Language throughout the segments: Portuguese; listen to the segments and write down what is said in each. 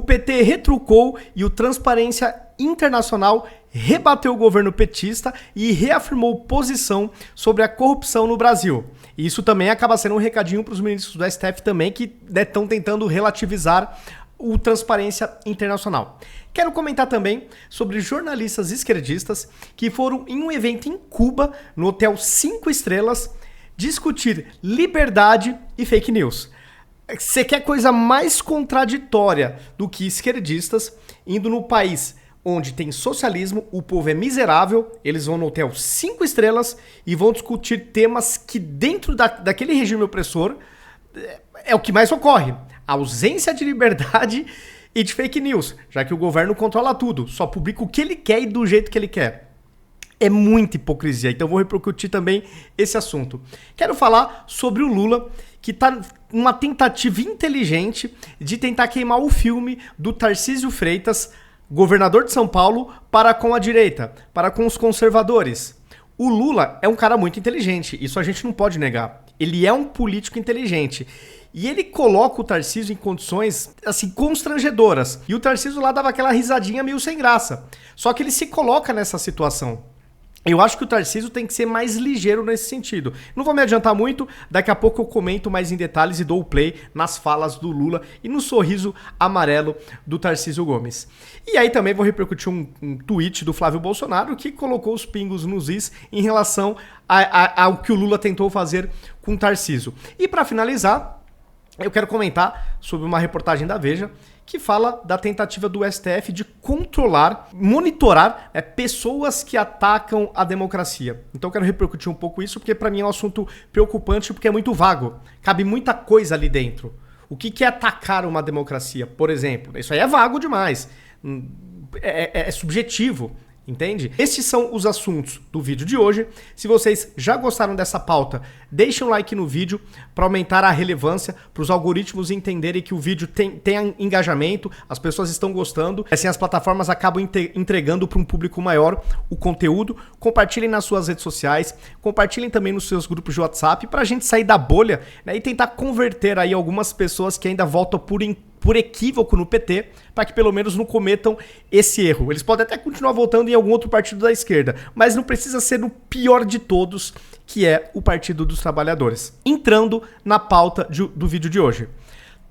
PT retrucou e o Transparência Internacional rebateu o governo petista e reafirmou posição sobre a corrupção no Brasil. E isso também acaba sendo um recadinho para os ministros do STF também, que estão tentando relativizar o Transparência Internacional. Quero comentar também sobre jornalistas esquerdistas que foram em um evento em Cuba, no Hotel 5 Estrelas, discutir liberdade e fake news. Você quer coisa mais contraditória do que esquerdistas indo no país onde tem socialismo, o povo é miserável, eles vão no Hotel 5 Estrelas e vão discutir temas que dentro daquele regime opressor é o que mais ocorre. A ausência de liberdade e de fake news, já que o governo controla tudo, só publica o que ele quer e do jeito que ele quer. É muita hipocrisia, então vou repercutir também esse assunto. Quero falar sobre o Lula, que está numa tentativa inteligente de tentar queimar o filme do Tarcísio Freitas, governador de São Paulo, para com a direita, para com os conservadores. O Lula é um cara muito inteligente, isso a gente não pode negar. Ele é um político inteligente. E ele coloca o Tarcísio em condições, assim, constrangedoras. E o Tarcísio lá dava aquela risadinha meio sem graça. Só que ele se coloca nessa situação. Eu acho que o Tarcísio tem que ser mais ligeiro nesse sentido. Não vou me adiantar muito, daqui a pouco eu comento mais em detalhes e dou o play nas falas do Lula e no sorriso amarelo do Tarcísio Gomes. E aí também vou repercutir um tweet do Flávio Bolsonaro que colocou os pingos nos is em relação ao que o Lula tentou fazer com o Tarcísio. E para finalizar, eu quero comentar sobre uma reportagem da Veja que fala da tentativa do STF de controlar, monitorar pessoas que atacam a democracia. Então eu quero repercutir um pouco isso, porque para mim é um assunto preocupante, porque é muito vago. Cabe muita coisa ali dentro. O que é atacar uma democracia, por exemplo? Isso aí é vago demais. É subjetivo. Entende? Estes são os assuntos do vídeo de hoje. Se vocês já gostaram dessa pauta, deixem um like no vídeo para aumentar a relevância, para os algoritmos entenderem que o vídeo tem engajamento, as pessoas estão gostando. Assim as plataformas acabam entregando para um público maior o conteúdo. Compartilhem nas suas redes sociais, compartilhem também nos seus grupos de WhatsApp para a gente sair da bolha, né, e tentar converter aí algumas pessoas que ainda votam por equívoco no PT, para que pelo menos não cometam esse erro. Eles podem até continuar votando em algum outro partido da esquerda, mas não precisa ser no pior de todos, que é o Partido dos Trabalhadores. Entrando na pauta do vídeo de hoje.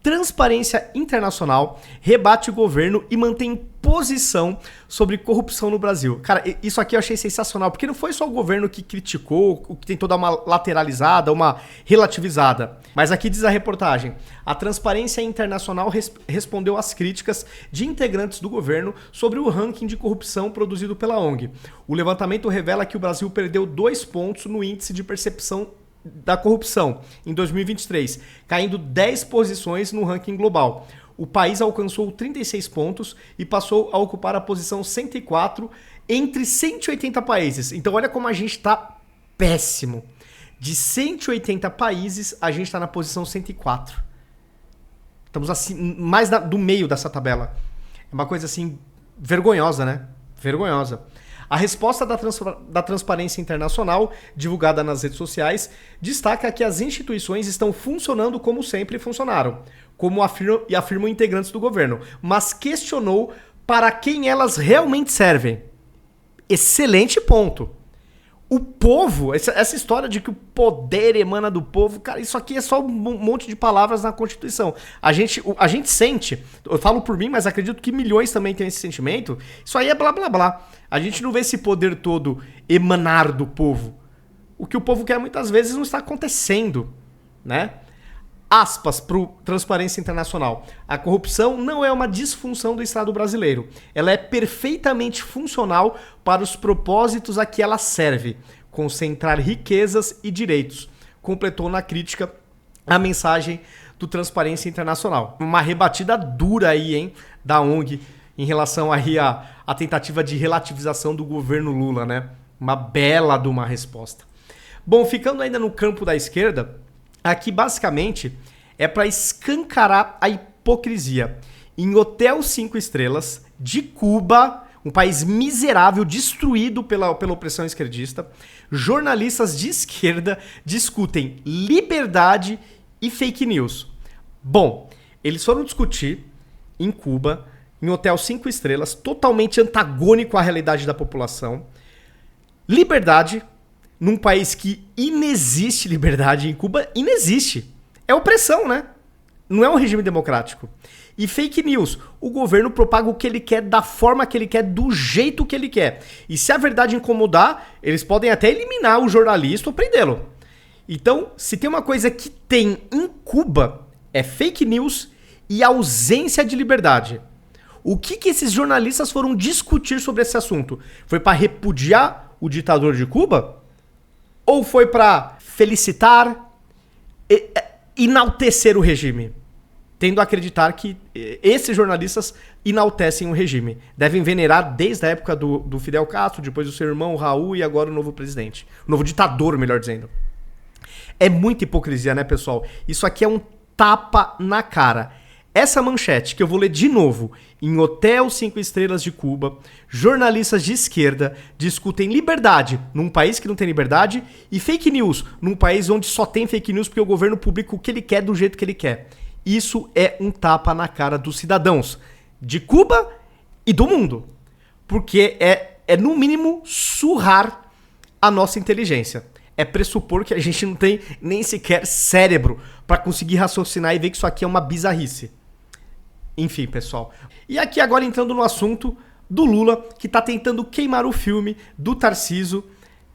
Transparência Internacional rebate o governo e mantém posição sobre corrupção no Brasil. Cara, isso aqui eu achei sensacional, porque não foi só o governo que criticou, que tentou dar uma lateralizada, uma relativizada. Mas aqui diz a reportagem: a Transparência Internacional respondeu às críticas de integrantes do governo sobre o ranking de corrupção produzido pela ONG. O levantamento revela que o Brasil perdeu 2 pontos no índice de percepção da corrupção em 2023, caindo 10 posições no ranking global. O país alcançou 36 pontos e passou a ocupar a posição 104 entre 180 países. Então olha como a gente está péssimo. De 180 países, a gente está na posição 104. Estamos assim, mais do meio dessa tabela. É uma coisa assim, vergonhosa, né? Vergonhosa. A resposta da Transparência Internacional, divulgada nas redes sociais, destaca que as instituições estão funcionando como sempre funcionaram, como afirmam integrantes do governo, mas questionou para quem elas realmente servem. Excelente ponto. O povo, essa história de que o poder emana do povo, cara, isso aqui é só um monte de palavras na Constituição. A gente sente, eu falo por mim, mas acredito que milhões também têm esse sentimento, isso aí é blá blá blá. A gente não vê esse poder todo emanar do povo. O que o povo quer muitas vezes não está acontecendo, né? Aspas para o Transparência Internacional. A corrupção não é uma disfunção do Estado brasileiro. Ela é perfeitamente funcional para os propósitos a que ela serve, concentrar riquezas e direitos. Completou na crítica a mensagem do Transparência Internacional. Uma rebatida dura aí, hein, da ONG em relação aí à tentativa de relativização do governo Lula, né? Uma bela de uma resposta. Bom, ficando ainda no campo da esquerda, aqui basicamente é para escancarar a hipocrisia. Em Hotel 5 Estrelas de Cuba, um país miserável, destruído pela opressão esquerdista, jornalistas de esquerda discutem liberdade e fake news. Bom, eles foram discutir em Cuba, em hotel 5 estrelas, totalmente antagônico à realidade da população. Liberdade, num país que inexiste liberdade em Cuba, inexiste. É opressão, né? Não é um regime democrático. E fake news, o governo propaga o que ele quer, da forma que ele quer, do jeito que ele quer. E se a verdade incomodar, eles podem até eliminar o jornalista ou prendê-lo. Então, se tem uma coisa que tem em Cuba, é fake news e ausência de liberdade. O que esses jornalistas foram discutir sobre esse assunto? Foi para repudiar o ditador de Cuba? Ou foi para felicitar, enaltecer o regime? Tendo a acreditar que esses jornalistas enaltecem o regime. Devem venerar desde a época do Fidel Castro, depois do seu irmão Raul e agora o novo presidente. O novo ditador, melhor dizendo. É muita hipocrisia, né, pessoal? Isso aqui é um tapa na cara. Essa manchete, que eu vou ler de novo, em Hotel 5 Estrelas de Cuba, jornalistas de esquerda discutem liberdade num país que não tem liberdade e fake news num país onde só tem fake news porque o governo publica o que ele quer do jeito que ele quer. Isso é um tapa na cara dos cidadãos de Cuba e do mundo. Porque é no mínimo surrar a nossa inteligência. É pressupor que a gente não tem nem sequer cérebro para conseguir raciocinar e ver que isso aqui é uma bizarrice. Enfim, pessoal. E aqui agora entrando no assunto do Lula, que está tentando queimar o filme do Tarcísio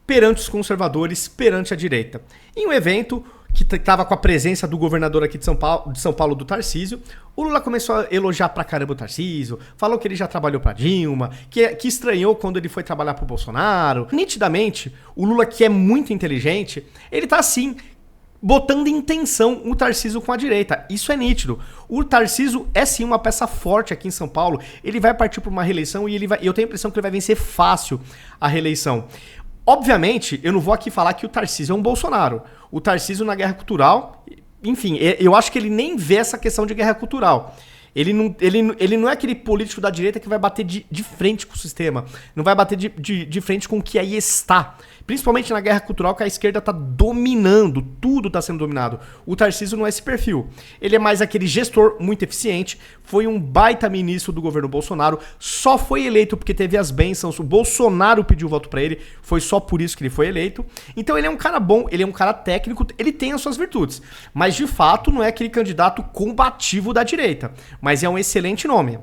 perante os conservadores, perante a direita. Em um evento que estava com a presença do governador aqui de São Paulo, do Tarcísio, o Lula começou a elogiar pra caramba o Tarcísio, falou que ele já trabalhou pra Dilma, que estranhou quando ele foi trabalhar pro Bolsonaro. Nitidamente, o Lula, que é muito inteligente, ele tá assim, botando em tensão o Tarcísio com a direita. Isso é nítido. O Tarcísio é sim uma peça forte aqui em São Paulo, ele vai partir pra uma reeleição e eu tenho a impressão que ele vai vencer fácil a reeleição. Obviamente, eu não vou aqui falar que o Tarcísio é um Bolsonaro. O Tarcísio na guerra cultural, enfim, eu acho que ele nem vê essa questão de guerra cultural. Ele não é aquele político da direita que vai bater de frente com o sistema. Não vai bater de frente com o que aí está. Principalmente na guerra cultural, que a esquerda está dominando. Tudo está sendo dominado. O Tarcísio não é esse perfil. Ele é mais aquele gestor muito eficiente. Foi um baita ministro do governo Bolsonaro. Só foi eleito porque teve as bênçãos. O Bolsonaro pediu voto para ele. Foi só por isso que ele foi eleito. Então ele é um cara bom. Ele é um cara técnico. Ele tem as suas virtudes. Mas de fato não é aquele candidato combativo da direita. Mas é um excelente nome.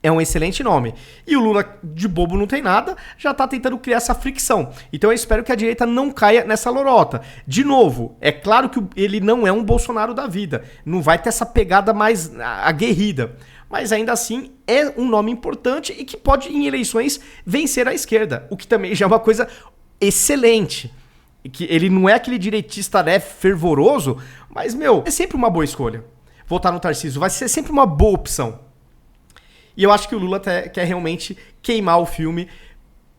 É um excelente nome. E o Lula, de bobo não tem nada, já tá tentando criar essa fricção. Então eu espero que a direita não caia nessa lorota. De novo, é claro que ele não é um Bolsonaro da vida. Não vai ter essa pegada mais aguerrida. Mas ainda assim, é um nome importante e que pode, em eleições, vencer a esquerda. O que também já é uma coisa excelente. Que ele não é aquele direitista, né, fervoroso, mas, meu, é sempre uma boa escolha. Votar no Tarcísio vai ser sempre uma boa opção. E eu acho que o Lula quer realmente queimar o filme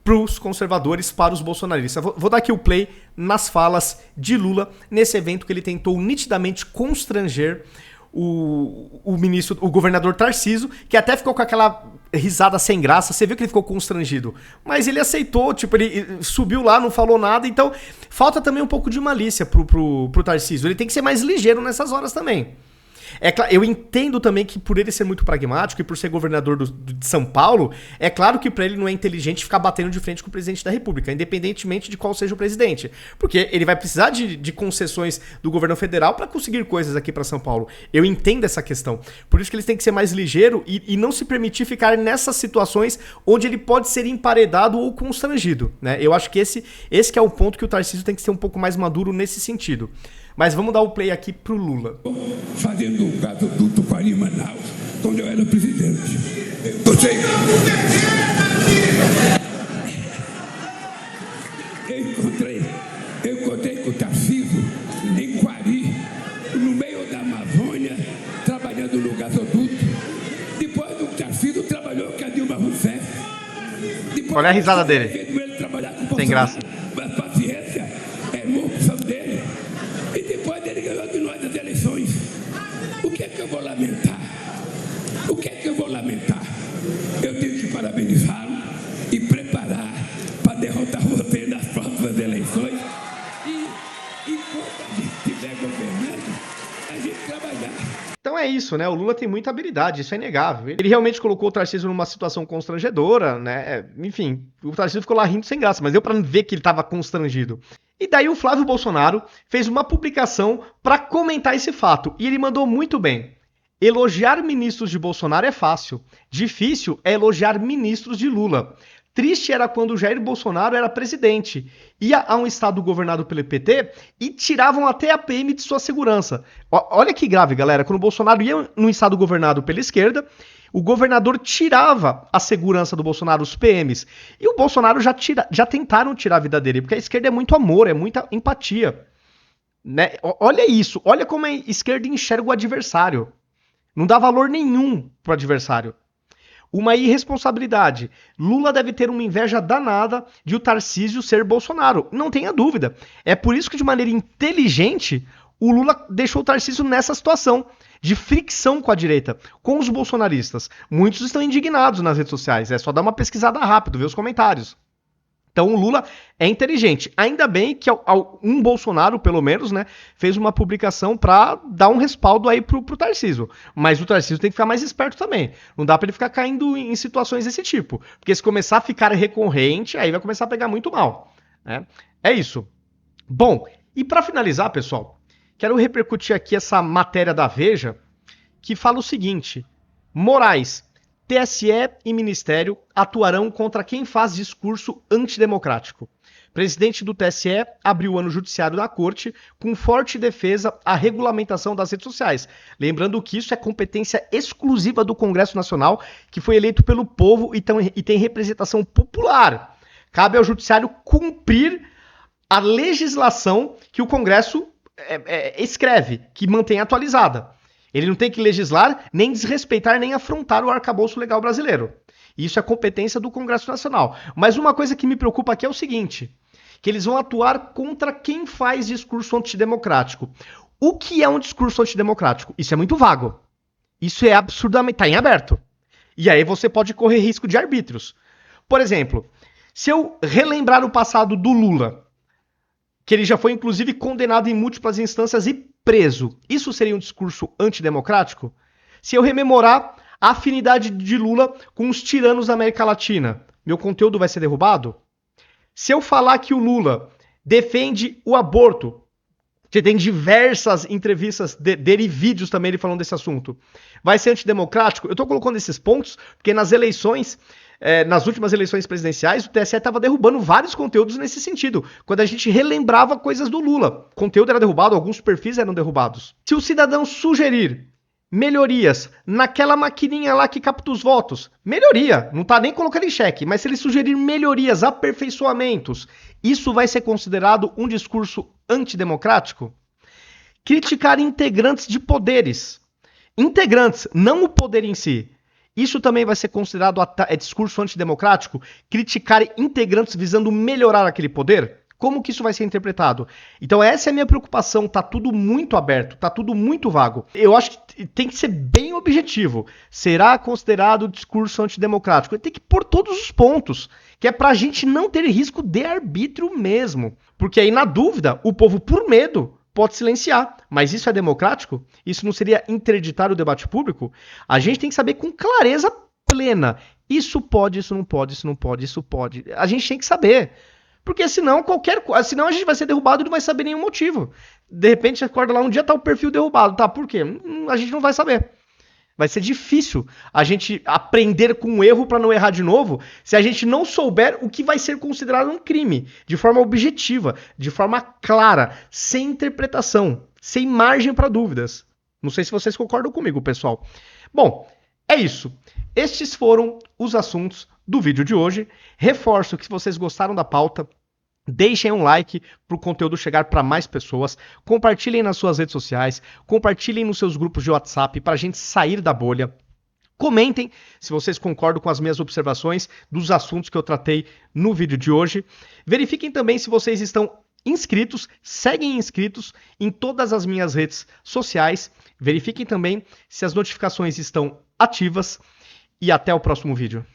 pros conservadores, para os bolsonaristas. Vou dar aqui o play nas falas de Lula nesse evento que ele tentou nitidamente constranger o governador Tarcísio, que até ficou com aquela risada sem graça. Você viu que ele ficou constrangido. Mas ele aceitou, tipo, ele subiu lá, não falou nada. Então, falta também um pouco de malícia pro Tarcísio. Ele tem que ser mais ligeiro nessas horas também. É claro, eu entendo também que por ele ser muito pragmático e por ser governador de São Paulo, é claro que para ele não é inteligente ficar batendo de frente com o presidente da República, independentemente de qual seja o presidente. Porque ele vai precisar de concessões do governo federal para conseguir coisas aqui para São Paulo. Eu entendo essa questão. Por isso que eles têm que ser mais ligeiro e não se permitir ficar nessas situações onde ele pode ser emparedado ou constrangido, né? Eu acho que esse que é o ponto que o Tarcísio tem que ser um pouco mais maduro nesse sentido. Mas vamos dar o play aqui pro Lula. Fazendo o caso do Tuparim Manaus, quando eu era presidente. Você... Eu encontrei com o Tarcísio em Quari, no meio da Amazônia, trabalhando no gasoduto. Depois do Tarcísio trabalhou com a Dilma Rousseff. Olha a risada dele. Tem graça. Paciência, é uma opção dele. E depois ele ganhou de nós as eleições. O que é que eu vou lamentar? O que é que eu vou lamentar? Eu tenho que parabenizá-lo e preparar para derrotar você nas próximas eleições. E enquanto a gente estiver governando, a gente trabalhar. Então é isso, né? O Lula tem muita habilidade, isso é inegável. Ele realmente colocou o Tarcísio numa situação constrangedora, né? Enfim, o Tarcísio ficou lá rindo sem graça, mas deu pra ver que ele tava constrangido. E daí o Flávio Bolsonaro fez uma publicação para comentar esse fato, e ele mandou muito bem. Elogiar ministros de Bolsonaro é fácil, difícil é elogiar ministros de Lula. Triste era quando Jair Bolsonaro era presidente. Ia a um estado governado pelo PT e tiravam até a PM de sua segurança. Olha que grave, galera. Quando o Bolsonaro ia num estado governado pela esquerda, o governador tirava a segurança do Bolsonaro, os PMs. E o Bolsonaro já tentaram tirar a vida dele, porque a esquerda é muito amor, é muita empatia. Né? Olha isso, olha como a esquerda enxerga o adversário. Não dá valor nenhum pro adversário. Uma irresponsabilidade. Lula deve ter uma inveja danada de o Tarcísio ser Bolsonaro. Não tenha dúvida. É por isso que, de maneira inteligente, o Lula deixou o Tarcísio nessa situação de fricção com a direita, com os bolsonaristas. Muitos estão indignados nas redes sociais. É só dar uma pesquisada rápido, ver os comentários. Então o Lula é inteligente. Ainda bem que um Bolsonaro, pelo menos, né, fez uma publicação para dar um respaldo aí pro Tarcísio. Mas o Tarcísio tem que ficar mais esperto também. Não dá para ele ficar caindo em situações desse tipo. Porque se começar a ficar recorrente, aí vai começar a pegar muito mal. Né? É isso. Bom, e para finalizar, pessoal, quero repercutir aqui essa matéria da Veja, que fala o seguinte: Moraes, TSE e Ministério atuarão contra quem faz discurso antidemocrático. Presidente do TSE abriu o ano judiciário da Corte com forte defesa à regulamentação das redes sociais. Lembrando que isso é competência exclusiva do Congresso Nacional, que foi eleito pelo povo e tem representação popular. Cabe ao judiciário cumprir a legislação que o Congresso escreve, que mantém atualizada. Ele não tem que legislar, nem desrespeitar, nem afrontar o arcabouço legal brasileiro. Isso é competência do Congresso Nacional. Mas uma coisa que me preocupa aqui é o seguinte, que eles vão atuar contra quem faz discurso antidemocrático. O que é um discurso antidemocrático? Isso é muito vago. Isso é absurdamente... Está em aberto. E aí você pode correr risco de arbítrios. Por exemplo, se eu relembrar o passado do Lula, que ele já foi inclusive condenado em múltiplas instâncias e preso, isso seria um discurso antidemocrático? Se eu rememorar a afinidade de Lula com os tiranos da América Latina, meu conteúdo vai ser derrubado? Se eu falar que o Lula defende o aborto, que tem diversas entrevistas dele e vídeos também ele falando desse assunto, vai ser antidemocrático? Eu tô colocando esses pontos porque nas eleições, nas últimas eleições presidenciais, o TSE estava derrubando vários conteúdos nesse sentido, quando a gente relembrava coisas do Lula. O conteúdo era derrubado, alguns perfis eram derrubados. Se o cidadão sugerir melhorias naquela maquininha lá que capta os votos, melhoria, não tá nem colocando em xeque, mas se ele sugerir melhorias, aperfeiçoamentos, isso vai ser considerado um discurso antidemocrático? Criticar integrantes de poderes. Integrantes, não o poder em si. Isso também vai ser considerado discurso antidemocrático? Criticar integrantes visando melhorar aquele poder? Como que isso vai ser interpretado? Então essa é a minha preocupação, tá tudo muito aberto, tá tudo muito vago. Eu acho que tem que ser bem objetivo. Será considerado discurso antidemocrático? Tem que pôr todos os pontos, que é pra gente não ter risco de arbítrio mesmo. Porque aí, na dúvida, o povo, por medo, pode silenciar. Mas isso é democrático? Isso não seria interditar o debate público? A gente tem que saber com clareza plena. Isso pode, isso não pode, isso não pode, isso pode. A gente tem que saber. Porque senão senão a gente vai ser derrubado e não vai saber nenhum motivo. De repente você acorda lá, um dia tá o perfil derrubado. Tá, por quê? A gente não vai saber. Vai ser difícil a gente aprender com o erro para não errar de novo, se a gente não souber o que vai ser considerado um crime, de forma objetiva, de forma clara, sem interpretação, sem margem para dúvidas. Não sei se vocês concordam comigo, pessoal. Bom, é isso. Estes foram os assuntos do vídeo de hoje. Reforço que se vocês gostaram da pauta, deixem um like para o conteúdo chegar para mais pessoas, compartilhem nas suas redes sociais, compartilhem nos seus grupos de WhatsApp para a gente sair da bolha. Comentem se vocês concordam com as minhas observações dos assuntos que eu tratei no vídeo de hoje. Verifiquem também se vocês estão inscritos, seguem inscritos em todas as minhas redes sociais. Verifiquem também se as notificações estão ativas e até o próximo vídeo.